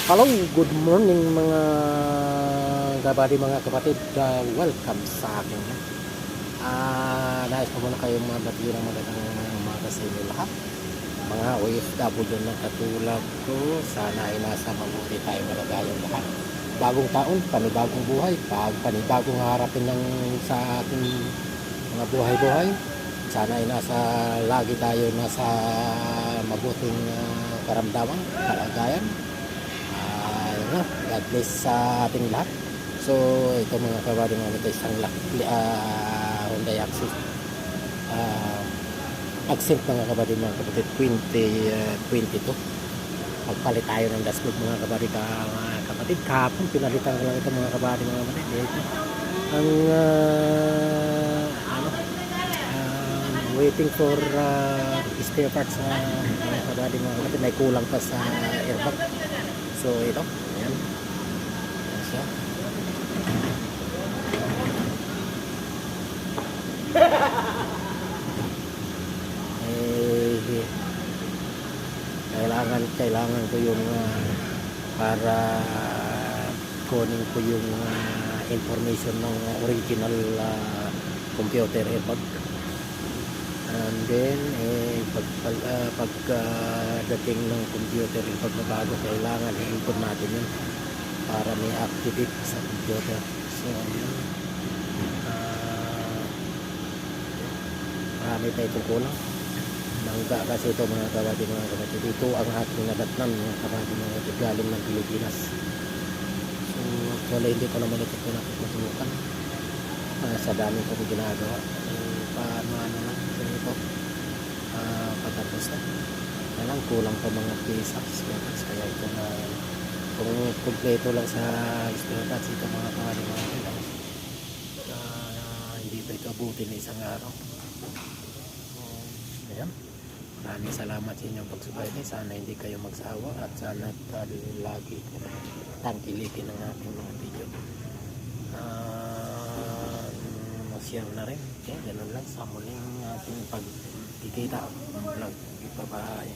Hello, good morning mga kapatid. Welcome sa akin. Nais ko muna kayong mabati ng magandang umaga sa inyo lahat. Mga OFW na katulad ko, sana ay nasa mabuti tayo malagayang lahat. Bagong taon, panibagong buhay, panibagong harapin ng sa ating mga buhay-buhay. Sana ay lagi tayo nasa mabuting karamdaman, kalagayan. God bless sa ating lahat. So ito mga kabady, ito isang Hyundai Accent mga kabady, 2022. Magpalit tayo ng dashboard mga kabady, kapatid. Kahapon pinalitan ko lang ito mga kabady, ito ang waiting for spare parts mga kabady, may kulang pa sa airbag. So ito, ayan. Ayan siya. Kailangan ko yung para kunin ko yung information ng original computer airbag. And then pagdating ng computer airbag na bago, kailangan i-input natin yun para may activate sa computer. So yun, marami pa itong kulang. Mangga kasi ito mga kapatid, ito ang aking nadatnan mga kapatid, galing ng Pilipinas. So actually hindi ko naman ito pinatutukan sa dami ko ginagawa. Paano lang ito patapos na. Kailang kulang pa mga pieces, kaya ito na kung kompleto lang sa spare parts ito mga kapatid, hindi pa ito abutin na isang araw. Ayan. Maraming salamat sa inyong pagsubaybay. Sana hindi kayo magsawa at sana lagi tangkilikin ang ating mga video. Mag-share na rin. Okay, ganun lang sa muling ating pagkikita vlog. Bye-bye.